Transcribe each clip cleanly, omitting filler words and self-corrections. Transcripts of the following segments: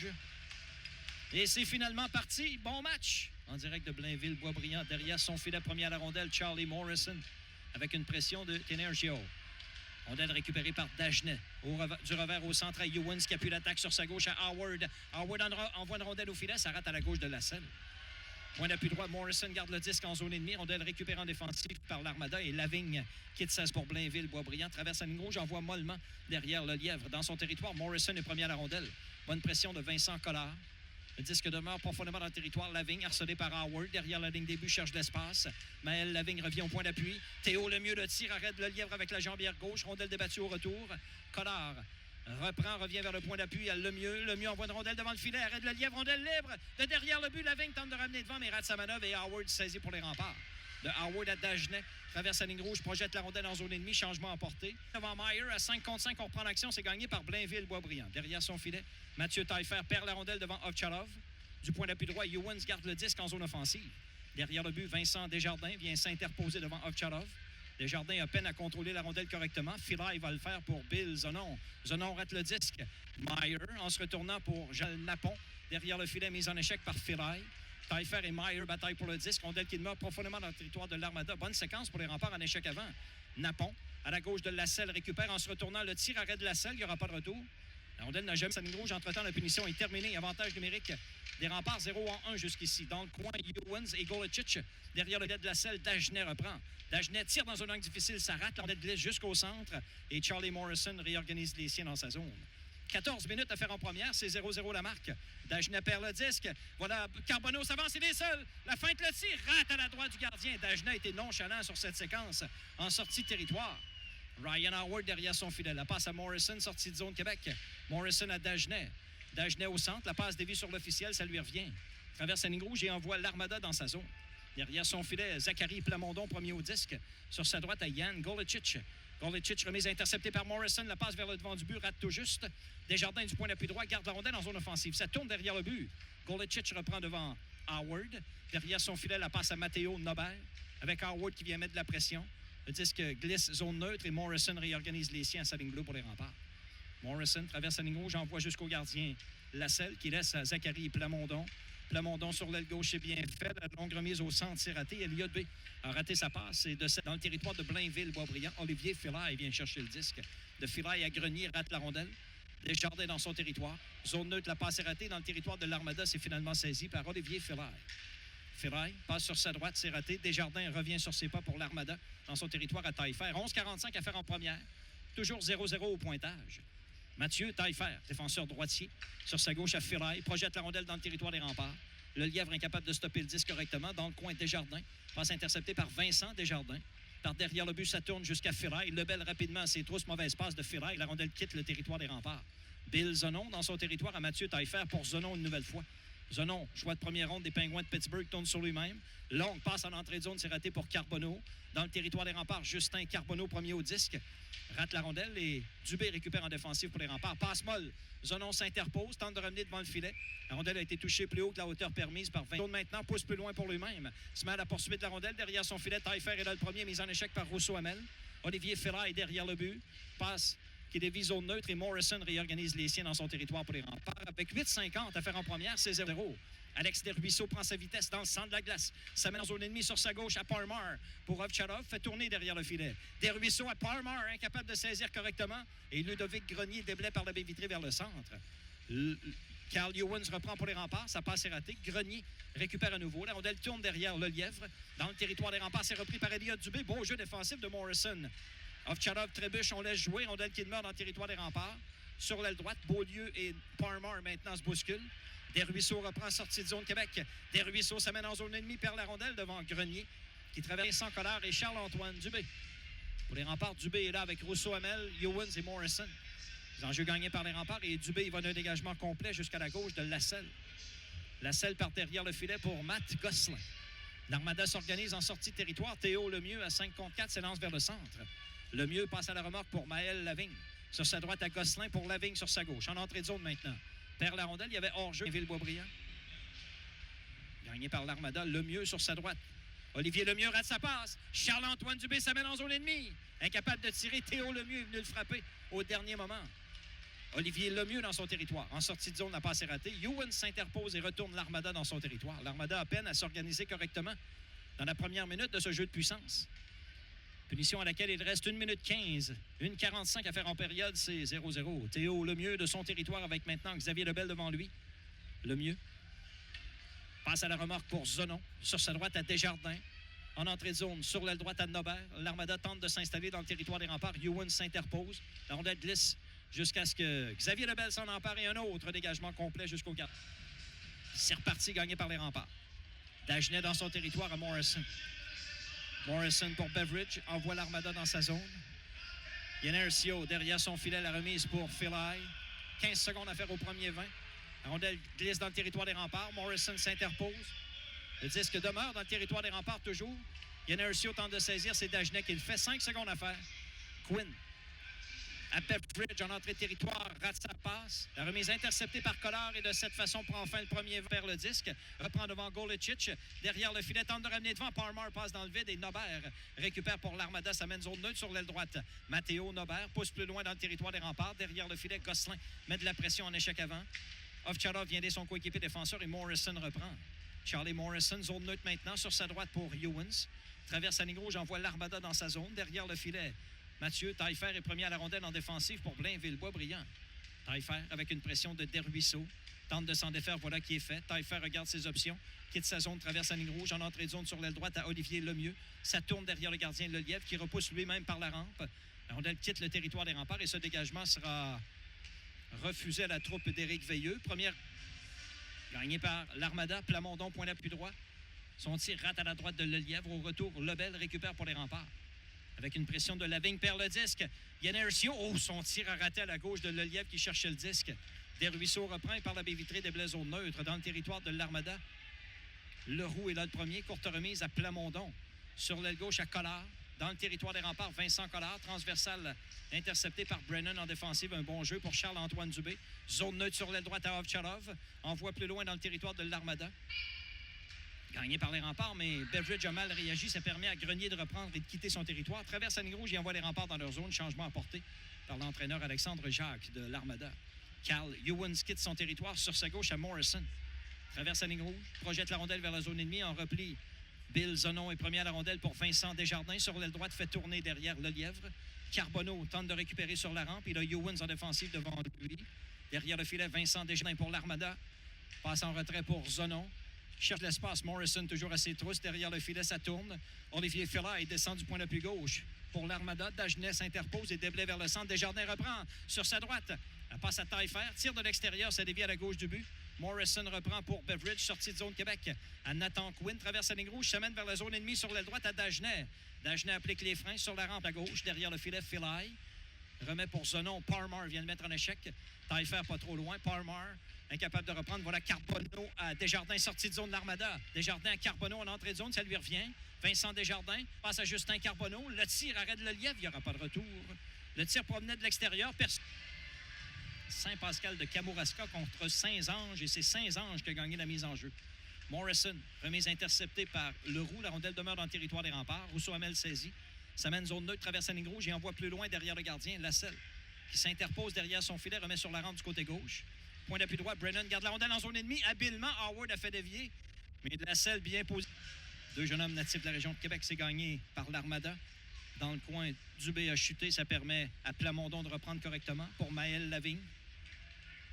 rouge. Et c'est finalement parti. Bon match en direct de Blainville-Boisbriand. Derrière son filet premier à la rondelle, Charlie Morrison avec une pression de Tenergio. Rondelle récupérée par Dagenet. Du revers au centre à Ewens qui appuie l'attaque sur sa gauche à Howard. Howard envoie une rondelle au filet. Ça rate à la gauche de Lasselle. Point d'appui droit, Morrison garde le disque en zone et demie. Rondelle récupérée en défensive par l'Armada et Lavigne quitte 16 pour Blainville-Boisbriand. Traverse la ligne rouge, envoie mollement derrière le Lièvre. Dans son territoire, Morrison est premier à la rondelle. Bonne pression de Vincent Collard. Le disque demeure profondément dans le territoire. Lavigne, harcelé par Howard. Derrière la ligne des buts, cherche l'espace. Maël Lavigne revient au point d'appui. Théo Lemieux le tire, arrête le Lièvre avec la jambière gauche. Rondelle débattue au retour. Collard reprend, revient vers le point d'appui à Lemieux. Lemieux envoie une rondelle devant le filet. Arrête le Lièvre, rondelle libre. De derrière le but, Lavigne tente de ramener devant, mais rate sa manœuvre et Howard saisit pour les remparts. De Howard à Dagenet, traverse la ligne rouge, projette la rondelle en zone et demie, changement emporté. Devant Meyer, à 5 contre 5, on reprend l'action, c'est gagné par Blainville-Boisbriand. Derrière son filet, Mathieu Taillefer perd la rondelle devant Ovtchalov. Du point d'appui droit, Ewens garde le disque en zone offensive. Derrière le but, Vincent Desjardins vient s'interposer devant Ovtchalov. Desjardins a peine à contrôler la rondelle correctement. Filaille va le faire pour Bill Zonon. Zonon rate le disque. Meyer, en se retournant pour Jean Napon. Derrière le filet, mise en échec par Filaille. Taillefer et Meyer bataillent pour le disque. Rondelle qui demeure profondément dans le territoire de l'Armada. Bonne séquence pour les remparts en échec avant. Napon, à la gauche de Lasselle, récupère en se retournant le tir arrêt de Lasselle. Il n'y aura pas de retour. La rondelle n'a jamais sa ligne rouge. Entre-temps, la punition est terminée. Avantage numérique des remparts 0-1 jusqu'ici. Dans le coin, Ewens et Golicic. Derrière le filet de Lasselle, Dagenet reprend. Dagenet tire dans un angle difficile. Ça rate. La rondelle glisse jusqu'au centre. Et Charlie Morrison réorganise les siens dans sa zone. 14 minutes à faire en première, c'est 0-0 la marque. Dagenet perd le disque. Voilà, Carbonneau s'avance, il est seul. La feinte le tir, rate à la droite du gardien. Dagenet a été nonchalant sur cette séquence en sortie de territoire. Ryan Howard derrière son filet. La passe à Morrison, sortie de zone Québec. Morrison à Dagenet. Dagenet au centre, la passe dévie sur l'officiel, ça lui revient. Traverse la ligne rouge et envoie l'Armada dans sa zone. Derrière son filet, Zachary Plamondon, premier au disque. Sur sa droite à Yann Golicic. Golicic, remise interceptée par Morrison. La passe vers le devant du but, rate tout juste. Desjardins du point d'appui droit, garde la rondelle en zone offensive. Ça tourne derrière le but. Golicic reprend devant Howard. Derrière son filet, la passe à Matteo Nobel. Avec Howard qui vient mettre de la pression. Le disque glisse zone neutre et Morrison réorganise les siens à sa ligne bleue pour les remparts. Morrison traverse la ligne rouge, envoie jusqu'au gardien Lasselle qui laisse à Zachary Plamondon. Plamondon sur l'aile gauche, c'est bien fait. La longue remise au centre, c'est raté. Elliott B a raté sa passe. Et dans le territoire de Blainville-Boisbriand, Olivier Filaille vient chercher le disque. De Filaille à Grenier, rate la rondelle. Desjardins dans son territoire. Zone neutre, la passe est ratée. Dans le territoire de l'Armada, c'est finalement saisi par Olivier Filaille. Filaille passe sur sa droite, c'est raté. Desjardins revient sur ses pas pour l'Armada dans son territoire à Taillefer. 11-45 à faire en première. Toujours 0-0 au pointage. Mathieu Taillefer, défenseur droitier, sur sa gauche à Filaille, projette la rondelle dans le territoire des remparts. Le Lièvre incapable de stopper le disque correctement. Dans le coin, Desjardins. Passe interceptée par Vincent Desjardins. Par derrière le but, ça tourne jusqu'à Filaille. Lebel rapidement à ses trousses. Mauvaise passe de Filaille. La rondelle quitte le territoire des remparts. Bill Zonon dans son territoire à Mathieu Taillefer pour Zonon une nouvelle fois. Zonon, choix de première ronde des Pingouins de Pittsburgh, tourne sur lui-même. Longue passe en entrée de zone, c'est raté pour Carbonneau. Dans le territoire des remparts, Justin Carbonneau, premier au disque. Rate la rondelle et Dubé récupère en défensive pour les remparts. Passe molle. Zonon s'interpose, tente de ramener devant le filet. La rondelle a été touchée plus haut que la hauteur permise par 20. Maintenant, pousse plus loin pour lui-même. Se met à la poursuite de la rondelle. Derrière son filet, Taillefer est là le premier, mise en échec par Rousseau-Hamel. Olivier Filaille derrière le but. Passe qui dévie zone neutre et Morrison réorganise les siens dans son territoire pour les remparts. Avec 8,50 à faire en première, c'est 0. Alex Desruisseaux prend sa vitesse dans le centre de la glace. Ça met en zone ennemie sur sa gauche à Parmar. Pour Ovtchalov, fait tourner derrière le filet. Desruisseaux à Parmar, incapable de saisir correctement. Et Ludovic Grenier déblaye par la baie vitrée vers le centre. Carl Ewens reprend pour les remparts. Sa passe est ratée. Grenier récupère à nouveau. La rondelle tourne derrière le Lièvre. Dans le territoire des remparts, c'est repris par Elliott Dubé. Beau jeu défensif de Morrison. Ovtchalov trébuche, on laisse jouer. Rondelle qui demeure dans le territoire des remparts. Sur l'aile droite, Beaulieu et Parmar maintenant se bousculent. Desruisseaux reprend sortie de zone Québec. Desruisseaux s'amène en zone ennemie, perd la rondelle devant Grenier, qui traverse sans Collard et Charles-Antoine Dubé. Pour les remparts, Dubé est là avec Rousseau-Hamel, Ewens et Morrison. Les enjeux gagnés par les remparts et Dubé il va d'un dégagement complet jusqu'à la gauche de Lasselle. Lasselle part derrière le filet pour Matt Gosselin. L'Armada s'organise en sortie de territoire. Théo Lemieux à 5 contre 4 s'élance vers le centre. Lemieux passe à la remorque pour Maël Lavigne. Sur sa droite à Gosselin pour Lavigne sur sa gauche. En entrée de zone maintenant. Perd la rondelle, il y avait hors-jeu. Ville-Boisbriand. Gagné par l'Armada. Lemieux sur sa droite. Olivier Lemieux rate sa passe. Charles-Antoine Dubé s'amène en zone ennemie. Incapable de tirer, Théo Lemieux est venu le frapper au dernier moment. Olivier Lemieux dans son territoire. En sortie de zone, la passe est ratée. Ewens s'interpose et retourne l'Armada dans son territoire. L'Armada a peine à s'organiser correctement dans la première minute de ce jeu de puissance. Punition à laquelle il reste 1 minute 15. 1:45 à faire en période, c'est 0-0. Théo Lemieux de son territoire avec maintenant Xavier Lebel devant lui. Lemieux passe à la remorque pour Zonon. Sur sa droite à Desjardins. En entrée de zone, sur l'aile droite à Nobert. L'Armada tente de s'installer dans le territoire des remparts. Ewens s'interpose. La rondelle glisse jusqu'à ce que Xavier Lebel s'en empare et un autre dégagement complet jusqu'au 4. C'est reparti, gagné par les remparts. Dagenet dans son territoire à Morrison. Morrison pour Beveridge, envoie l'Armada dans sa zone. Yenercio derrière son filet, la remise pour Philai. 15 secondes à faire au premier 20. La rondelle glisse dans le territoire des remparts. Morrison s'interpose. Le disque demeure dans le territoire des remparts toujours. Yenercio tente de saisir, c'est Dagenet qui le fait. 5 secondes à faire. Quinn à Beveridge en entrée de territoire, rate sa passe. La remise interceptée par Collard et de cette façon prend enfin le premier vers le disque. Reprend devant Golicic. Derrière le filet, tente de ramener devant. Parmar passe dans le vide et Nobert récupère pour l'Armada. Ça mène zone neutre sur l'aile droite. Matteo Nobert pousse plus loin dans le territoire des remparts. Derrière le filet, Gosselin met de la pression en échec avant. Ovtcharov vient aider son coéquipier défenseur et Morrison reprend. Charlie Morrison, zone neutre maintenant sur sa droite pour Ewens. Traverse la ligne rouge, envoie l'Armada dans sa zone. Derrière le filet, Mathieu Taillefer est premier à la rondelle en défensive pour Blainville-Boisbriand. Taillefer avec une pression de Desruisseaux. Tente de s'en défaire, voilà qui est fait. Taillefer regarde ses options. Quitte sa zone, traverse la ligne rouge en entrée de zone sur l'aile droite à Olivier Lemieux. Ça tourne derrière le gardien Lelièvre qui repousse lui-même par la rampe. La rondelle quitte le territoire des remparts et ce dégagement sera refusé à la troupe d'Éric Veilleux. Première gagnée par l'Armada. Plamondon, point d'appui droit. Son tir rate à la droite de Lelièvre. Au retour, Lebel récupère pour les remparts. Avec une pression de Lavigne, perd le disque. Yenercio, son tir a raté à la gauche de Lelièvre qui cherchait le disque. Desruisseaux reprend et par la baie vitrée des blaiseaux neutres dans le territoire de l'Armada. Leroux est là le premier. Courte remise à Plamondon. Sur l'aile gauche à Collard. Dans le territoire des remparts, Vincent Collard. Transversale intercepté par Brennan en défensive. Un bon jeu pour Charles-Antoine Dubé. Zone neutre sur l'aile droite à Ovtcharov. Envoie plus loin dans le territoire de l'Armada. Gagné par les remparts, mais Beveridge a mal réagi. Ça permet à Grenier de reprendre et de quitter son territoire. Traverse la ligne rouge et envoie les remparts dans leur zone. Changement apporté par l'entraîneur Alexandre Jacques de l'Armada. Carl Ewens quitte son territoire sur sa gauche à Morrison. Traverse la ligne rouge, projette la rondelle vers la zone ennemie en repli. Bill Zonon est premier à la rondelle pour Vincent Desjardins. Sur l'aile droite, fait tourner derrière Lelièvre. Carbonneau tente de récupérer sur la rampe. Il a Ewens en défensive devant lui. Derrière le filet, Vincent Desjardins pour l'Armada. Passe en retrait pour Zonon. Cherche l'espace. Morrison toujours à ses trousses. Derrière le filet, ça tourne. Olivier Philai descend du point d'appui gauche. Pour l'Armada, Dagenet s'interpose et déblaye vers le centre. Desjardins reprend sur sa droite. La passe à Taillefer. Tire de l'extérieur. Ça dévie à la gauche du but. Morrison reprend pour Beveridge. Sortie de zone Québec à Nathan Quinn. Traverse la ligne rouge. Se mène vers la zone ennemie sur l'aile droite à Dagenet. Dagenet applique les freins sur la rampe à gauche. Derrière le filet, Philai. Remet pour Zonon. Parmar vient de mettre en échec. Taillefer pas trop loin. Parmar incapable de reprendre. Voilà Carbonneau à Desjardins, sortie de zone de l'Armada. Desjardins à Carbonneau en entrée de zone, ça lui revient. Vincent Desjardins passe à Justin Carbonneau. Le tir arrête le Lelièvre, il n'y aura pas de retour. Le tir provenait de l'extérieur. Saint-Pascal de Kamouraska contre Saint-Ange et c'est Saint-Ange qui a gagné la mise en jeu. Morrison, remise interceptée par Leroux. La rondelle demeure dans le territoire des remparts. Rousseau-Hamel saisit. Ça mène zone neutre, traverse la ligne rouge et envoie plus loin derrière le gardien, Lasselle, qui s'interpose derrière son filet, remet sur la rampe du côté gauche. Point d'appui droit, Brennan garde la rondelle en zone ennemie. Habilement, Howard a fait dévier. Mais Lasselle bien posé. Deux jeunes hommes natifs de la région de Québec, c'est gagné par l'Armada. Dans le coin, Dubé a chuté. Ça permet à Plamondon de reprendre correctement pour Maël Lavigne.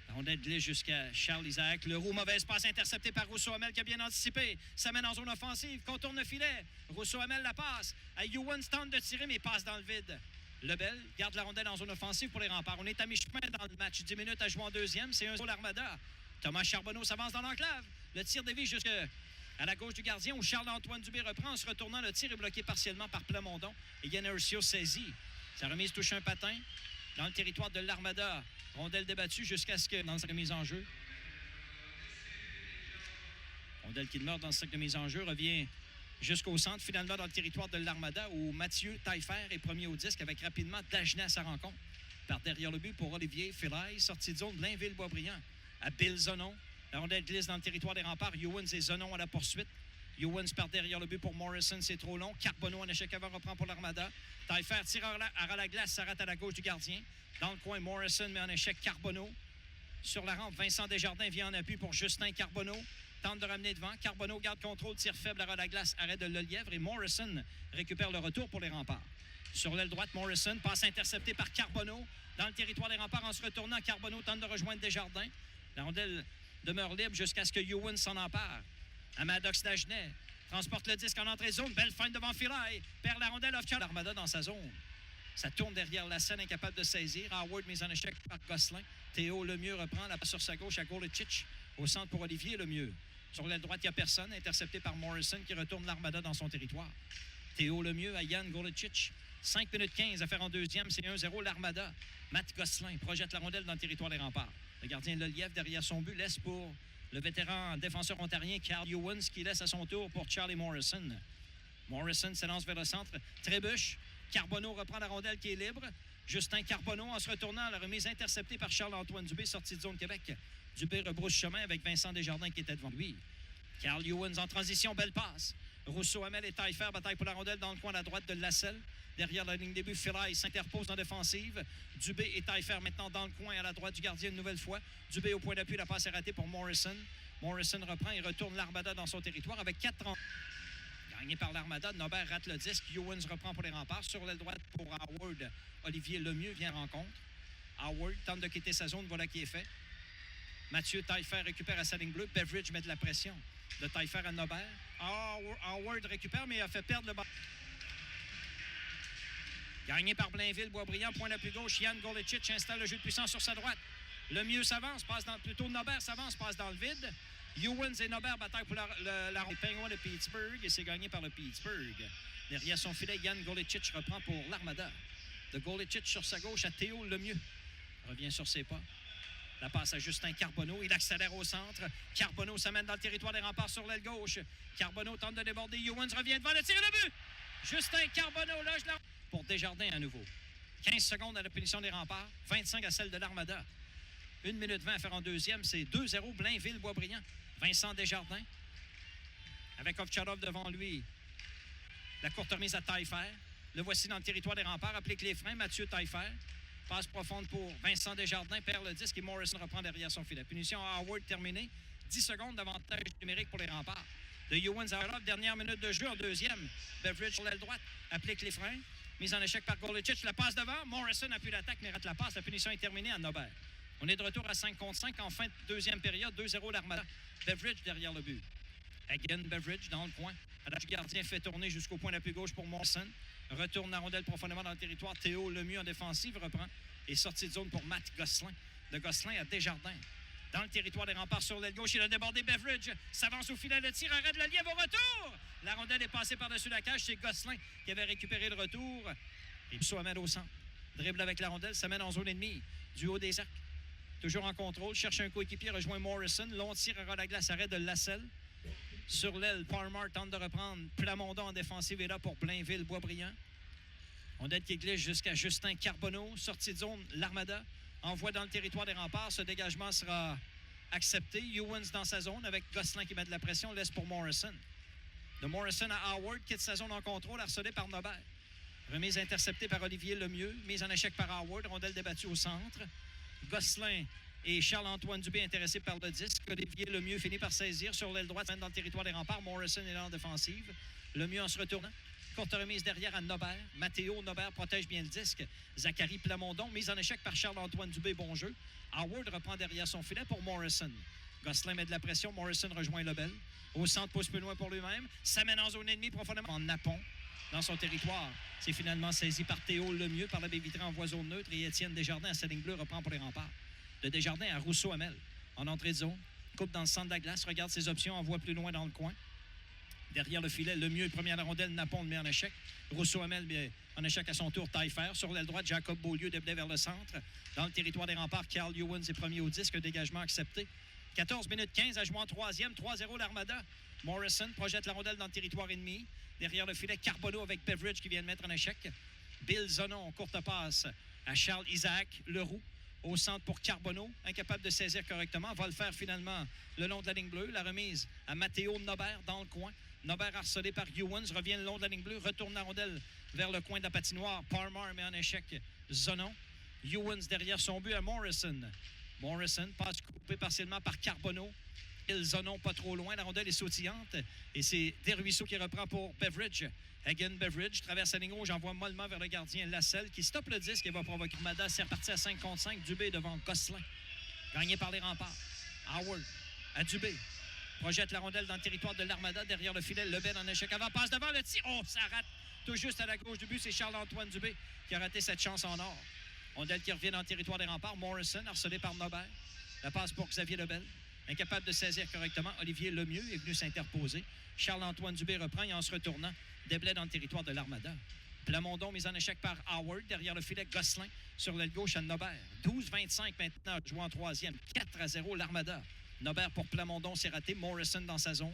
La rondelle glisse jusqu'à Charles Isaac. Leroux, mauvaise passe interceptée par Rousseau-Hamel qui a bien anticipé. Ça mène en zone offensive, contourne le filet. Rousseau-Hamel la passe. À Ewens tente de tirer, mais passe dans le vide. Lebel garde la rondelle en zone offensive pour les remparts. On est à mi-chemin dans le match. 10 minutes à jouer en deuxième. C'est 1-0 l'Armada. Thomas Charbonneau s'avance dans l'enclave. Le tir dévie jusqu'à la gauche du gardien où Charles-Antoine Dubé reprend. En se retournant, le tir est bloqué partiellement par Plamondon. Et Yenercio saisit. Sa remise touche un patin dans le territoire de l'Armada. Rondelle débattue jusqu'à ce que, dans sa remise en jeu, rondelle qui demeure dans ce sac de mise en jeu, revient jusqu'au centre, finalement dans le territoire de l'Armada, où Mathieu Taillefer est premier au disque avec rapidement Dagenet à sa rencontre. Par derrière le but pour Olivier Philai, sortie de zone Blainville-Boisbriand à Bill Zonon. La rondelle glisse dans le territoire des remparts. Ewens et Zonon à la poursuite. Ewens par derrière le but pour Morrison, c'est trop long. Carbonneau en échec avant reprend pour l'Armada. Taillefer tire à la glace, s'arrête à la gauche du gardien. Dans le coin, Morrison met en échec Carbonneau. Sur la rampe, Vincent Desjardins vient en appui pour Justin Carbonneau. Tente de ramener devant. Carbonneau garde contrôle, tire faible à la glace, arrêt de Lelièvre. Et Morrison récupère le retour pour les remparts. Sur l'aile droite, Morrison passe intercepté par Carbonneau. Dans le territoire des remparts, en se retournant, Carbonneau tente de rejoindre Desjardins. La rondelle demeure libre jusqu'à ce que Ewens s'en empare. Amadox Dagenet transporte le disque en entrée de zone. Belle feinte devant Philae. Perd la rondelle. L'Armada dans sa zone. Ça tourne derrière la scène, incapable de saisir. Howard mise en échec par Gosselin. Théo Lemieux reprend la passe sur sa gauche à Golicic. Au centre pour Olivier Lemieux. Sur l'aile droite, il n'y a personne. Intercepté par Morrison qui retourne l'Armada dans son territoire. Théo Lemieux à Yann Golicic. 5 minutes 15 à faire en deuxième. C'est 1-0 l'Armada. Matt Gosselin projette la rondelle dans le territoire des remparts. Le gardien Lelièvre derrière son but laisse pour le vétéran défenseur ontarien Carl Ewens qui laisse à son tour pour Charlie Morrison. Morrison s'élance vers le centre, trébuche. Carbonneau reprend la rondelle qui est libre. Justin Carbonneau en se retournant à la remise interceptée par Charles-Antoine Dubé, sorti de zone Québec. Dubé rebrousse chemin avec Vincent Desjardins qui était devant lui. Carl Ewens en transition, belle passe. Rousseau, Hamel et Taillefer bataille pour la rondelle dans le coin à la droite de Lasselle. Derrière la ligne des buts, Philae s'interpose en défensive. Dubé et Taillefer maintenant dans le coin à la droite du gardien une nouvelle fois. Dubé au point d'appui, la passe est ratée pour Morrison. Morrison reprend et retourne l'Armada dans son territoire avec 4 ans. Gagné par l'Armada, Nobert rate le disque. Ewens reprend pour les remparts. Sur l'aile droite pour Howard, Olivier Lemieux vient en rencontre. Howard tente de quitter sa zone, voilà qui est fait. Mathieu Taillefer récupère à sa ligne bleue. Beveridge met de la pression. De Taillefer à Nobert. Howard récupère, mais a fait perdre le ballon. Gagné par Blainville, Boisbriand, point d'appui gauche. Yann Golicic installe le jeu de puissance sur sa droite. Lemieux s'avance, plutôt Nobert s'avance, passe dans le vide. Ewens et Nobert bataillent pour la Penguins de Pittsburgh et c'est gagné par le Pittsburgh. Derrière son filet, Yann Golicic reprend pour l'Armada. De Golicic sur sa gauche à Théo Lemieux. Revient sur ses pas. La passe à Justin Carbonneau. Il accélère au centre. Carbonneau s'amène dans le territoire des remparts sur l'aile gauche. Carbonneau tente de déborder. Ewens revient devant le tir et le but. Justin Carbonneau loge la... pour Desjardins à nouveau. 15 secondes à la punition des remparts. 25 à celle de l'Armada. 1 minute 20 à faire en deuxième. C'est 2-0 Blainville-Boisbriand. Vincent Desjardins. Avec Ovtcharov devant lui. La courte remise à Taillefer. Le voici dans le territoire des remparts. Applique les freins. Mathieu Taillefer. Passe profonde pour Vincent Desjardins. Perd le disque et Morrison reprend derrière son filet. Punition à Howard terminée. 10 secondes d'avantage numérique pour les remparts. De Ewens à Orlov. Dernière minute de jeu en deuxième. Beveridge sur l'aile droite. Applique les freins. Mise en échec par Golicic. La passe devant. Morrison appuie l'attaque mais rate la passe. La punition est terminée à Nobert. On est de retour à 5 contre 5 en fin de deuxième période. 2-0 l'Armada. Beveridge derrière le but. Again, Beveridge dans le coin. Le gardien fait tourner jusqu'au point d'appui gauche pour Morrison. Retourne la rondelle profondément dans le territoire. Théo Lemieux en défensive reprend. Et sortie de zone pour Matt Gosselin. De Gosselin à Desjardins. Dans le territoire des remparts sur l'aile gauche, il a débordé Beveridge. S'avance au filet, le tir, arrête le Lelièvre au retour. La rondelle est passée par-dessus la cage. C'est Gosselin qui avait récupéré le retour. Et Rousseau amène au centre. Dribble avec la rondelle, s'amène en zone ennemie. Du haut des arcs. Toujours en contrôle. Cherche un coéquipier, rejoint Morrison. Long tir à la glace, arrêt de Lasselle. Sur l'aile, Palmer tente de reprendre. Plamondon en défensive est là pour Blainville-Boisbriand. Rondelle qui glisse jusqu'à Justin Carbonneau. Sortie de zone, l'Armada. Envoie dans le territoire des remparts. Ce dégagement sera accepté. Ewens dans sa zone avec Gosselin qui met de la pression. Laisse pour Morrison. De Morrison à Howard, quitte sa zone en contrôle, harcelé par Nobert. Remise interceptée par Olivier Lemieux. Mise en échec par Howard. Rondelle débattue au centre. Gosselin et Charles-Antoine Dubé intéressés par le disque. Olivier Lemieux finit par saisir sur l'aile droite dans le territoire des remparts. Morrison est là en défensive. Lemieux en se retournant. Courte remise derrière à Nobert. Mathéo Nobert protège bien le disque. Zachary Plamondon, mise en échec par Charles-Antoine Dubé, bon jeu. Howard reprend derrière son filet pour Morrison. Gosselin met de la pression. Morrison rejoint Lebel. Au centre, pousse plus loin pour lui-même. S'amène en zone ennemie profondément en nappon dans son territoire. C'est finalement saisi par Théo Lemieux par la baie vitrée en voie zone neutre et Étienne Desjardins à sa ligne bleue reprend pour les remparts. De Desjardins à Rousseau-Hamel en entrée de zone. Coupe dans le centre de la glace, regarde ses options, envoie plus loin dans le coin. Derrière le filet, Lemieux est premier à la rondelle, Napon le met en échec. Rousseau-Hamel en échec à son tour, Taillefer. Sur l'aile droite, Jacob Beaulieu déblai vers le centre. Dans le territoire des remparts, Carl Ewens est premier au disque, dégagement accepté. 14 minutes 15 à jouer en troisième, 3-0 l'Armada. Morrison projette la rondelle dans le territoire ennemi. Derrière le filet, Carbonneau avec Beveridge qui vient de mettre en échec. Bill Zonon, courte passe à Charles Isaac Leroux. Au centre pour Carbonneau, incapable de saisir correctement. Va le faire finalement le long de la ligne bleue. La remise à Mathéo Nobert dans le coin. Nobert harcelé par Ewens, revient le long de la ligne bleue, retourne la rondelle vers le coin de la patinoire. Parmar met en échec Zonon. Ewens derrière son but à Morrison. Morrison passe coupé partiellement par Carbonneau. Zonon pas trop loin, la rondelle est sautillante et c'est Desruisseaux qui reprend pour Beveridge. Hagen Beveridge traverse la ligne rouge, envoie mollement vers le gardien Lasselle qui stoppe le disque et va provoquer Armada. C'est reparti à 5 contre 5. Dubé devant Gosselin. Gagné par les remparts. Howard à Dubé. Projette la rondelle dans le territoire de l'Armada. Derrière le filet, Lebel en échec avant. Passe devant le tir. Oh, ça rate. Tout juste à la gauche du but, c'est Charles-Antoine Dubé qui a raté cette chance en or. Rondelle qui revient dans le territoire des remparts. Morrison, harcelé par Nobert. La passe pour Xavier Lebel. Incapable de saisir correctement, Olivier Lemieux est venu s'interposer. Charles-Antoine Dubé reprend et en se retournant, déblai dans le territoire de l'Armada. Plamondon mis en échec par Howard. Derrière le filet, Gosselin sur l'aile gauche à Nobert. 12-25 maintenant, joué en troisième. 4-0 l'Armada. Nobert pour Plamondon, c'est raté. Morrison dans sa zone.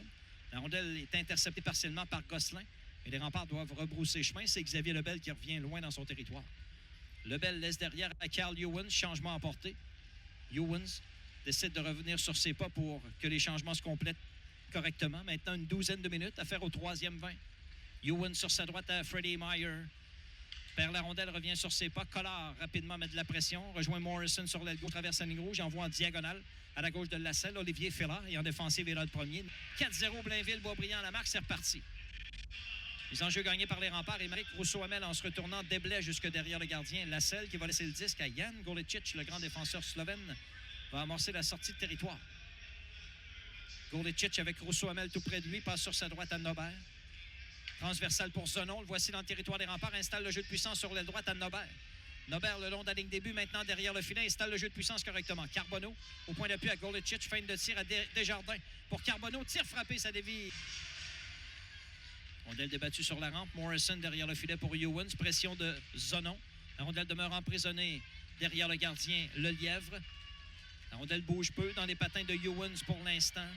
La rondelle est interceptée partiellement par Gosselin. Et les remparts doivent rebrousser chemin. C'est Xavier Lebel qui revient loin dans son territoire. Lebel laisse derrière à Carl Ewens. Changement emporté. Ewens décide de revenir sur ses pas pour que les changements se complètent correctement. Maintenant, une douzaine de minutes à faire au troisième 20. Ewens sur sa droite à Freddie Meyer. Perd la rondelle, revient sur ses pas. Collard rapidement met de la pression. Rejoint Morrison sur l'aile gauche, traverse la ligne rouge. Envoie en diagonale à la gauche de Lasselle. Olivier Fella et en défensive est là le premier. 4-0 Blainville, Boisbriand à la marque, c'est reparti. Les enjeux gagnés par les remparts. Émeric Rousseau-Hamel en se retournant déblai jusque derrière le gardien Lasselle qui va laisser le disque à Jan Golecic, le grand défenseur slovène. Va amorcer la sortie de territoire. Golecic avec Rousseau-Hamel tout près de lui, passe sur sa droite à Nobert. Transversal pour Zonon, le voici dans le territoire des remparts, installe le jeu de puissance sur l'aile droite à Nobert. Nobert le long de la ligne début, maintenant derrière le filet, installe le jeu de puissance correctement. Carbonneau au point d'appui à Golecic, fin de tir à Desjardins. Pour Carbonneau, tir frappé, ça dévie. Rondelle débattue sur la rampe, Morrison derrière le filet pour Ewens, pression de Zonon. La rondelle demeure emprisonnée derrière le gardien Lelièvre. La rondelle bouge peu dans les patins de Ewens pour l'instant.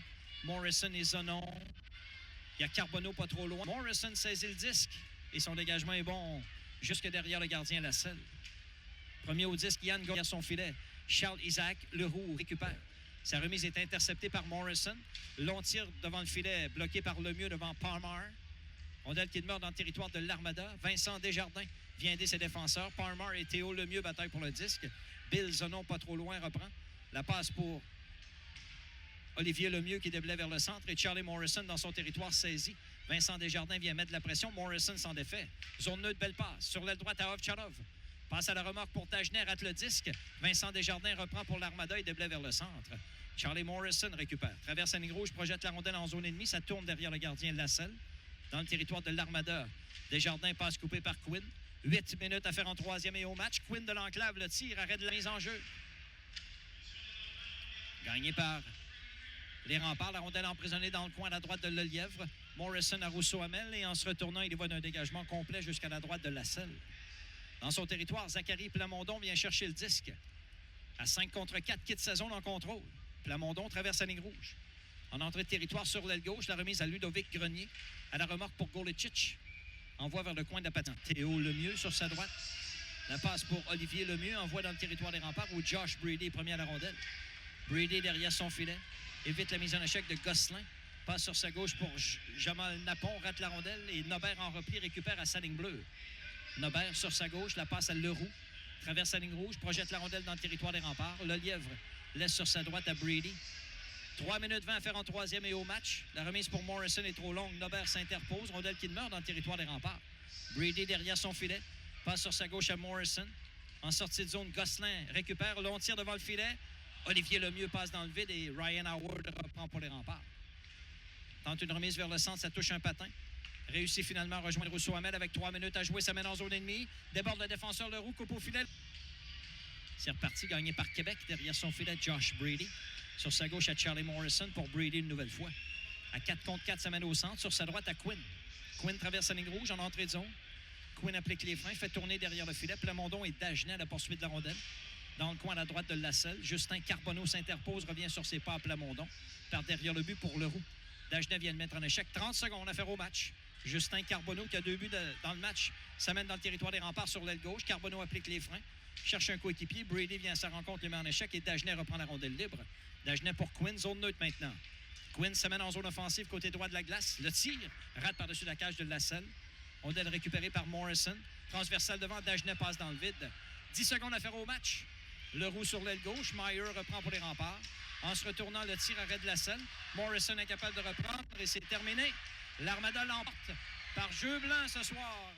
Morrison et Zonon. Il y a Carbonneau pas trop loin. Morrison saisit le disque et son dégagement est bon jusque derrière le gardien Lasselle. Premier au disque, Yann derrière son filet. Charles Isaac, Leroux récupère. Sa remise est interceptée par Morrison. Long tir devant le filet, bloqué par Lemieux devant Parmar. Rondelle qui demeure dans le territoire de l'Armada. Vincent Desjardins vient aider ses défenseurs. Parmar et Théo Lemieux bataillent pour le disque. Bill Zonon pas trop loin reprend. La passe pour Olivier Lemieux qui déblaye vers le centre et Charlie Morrison dans son territoire saisi. Vincent Desjardins vient mettre de la pression. Morrison s'en défait. Zone neutre, belle passe. Sur l'aile droite à Ovtcharov. Passe à la remorque pour Dagenet, rate le disque. Vincent Desjardins reprend pour l'Armada et déblaye vers le centre. Charlie Morrison récupère. Traverse la ligne rouge, projette la rondelle en zone ennemie. Ça tourne derrière le gardien Lasselle. Dans le territoire de l'Armada. Desjardins passe coupé par Quinn. 8 minutes à faire en troisième et au match. Quinn de l'enclave, le tir, arrêt de la mise en jeu. Gagné par les remparts. La rondelle emprisonnée dans le coin à la droite de Lelièvre. Morrison à Rousseau-Hamel et en se retournant, il y voit d'un dégagement complet jusqu'à la droite de Lasselle. Dans son territoire, Zachary Plamondon vient chercher le disque. À 5 contre 4, quitte sa zone en contrôle. Plamondon traverse la ligne rouge. En entrée de territoire sur l'aile gauche, la remise à Ludovic Grenier. À la remorque pour Golecic. Envoie vers le coin de la patente. Théo Lemieux sur sa droite. La passe pour Olivier Lemieux. Envoie dans le territoire des remparts où Josh Brady est premier à la rondelle. Brady derrière son filet. Évite la mise en échec de Gosselin. Passe sur sa gauche pour Jamal Napon. Rate la rondelle et Nobert en repli récupère à sa ligne bleue. Nobert sur sa gauche. La passe à Leroux. Traverse la ligne rouge. Projette la rondelle dans le territoire des remparts. Lelièvre laisse sur sa droite à Brady. 3 minutes 20 à faire en troisième et au match. La remise pour Morrison est trop longue. Nobert s'interpose. Rondelle qui demeure dans le territoire des remparts. Brady derrière son filet. Passe sur sa gauche à Morrison. En sortie de zone, Gosselin récupère. Long tir devant le filet. Olivier Lemieux passe dans le vide et Ryan Howard reprend pour les remparts. Tente une remise vers le centre. Ça touche un patin. Réussit finalement à rejoindre Rousseau-Hamel avec 3 minutes à jouer. Ça mène en zone ennemie. Déborde le défenseur Leroux. Coupe au filet. C'est reparti. Gagné par Québec. Derrière son filet, Josh Brady. Sur sa gauche, à Charlie Morrison pour Brady une nouvelle fois. À 4 contre 4, ça mène au centre. Sur sa droite, à Quinn. Quinn traverse la ligne rouge en entrée de zone. Quinn applique les freins, fait tourner derrière le filet. Plamondon et Dagenet à la poursuite de la rondelle. Dans le coin à la droite de Lasselle, Justin Carbonneau s'interpose, revient sur ses pas à Plamondon. Par derrière le but pour Leroux. Dagenet vient de mettre en échec. 30 secondes à faire au match. Justin Carbonneau qui a 2 buts dans le match. Ça mène dans le territoire des remparts sur l'aile gauche. Carbonneau applique les freins. Cherche un coéquipier. Brady vient à sa rencontre, le met en échec et Dagenet reprend la rondelle libre. Dagenet pour Quinn, zone neutre maintenant. Quinn se mène en zone offensive côté droit de la glace. Le tir rate par-dessus la cage de Lasselle. Rondelle récupérée par Morrison. Transversale devant, Dagenet passe dans le vide. 10 secondes à faire au match. Leroux sur l'aile gauche. Meyer reprend pour les remparts. En se retournant, le tir arrête de Lasselle. Morrison incapable de reprendre et c'est terminé. L'Armada l'emporte par jeu blanc ce soir.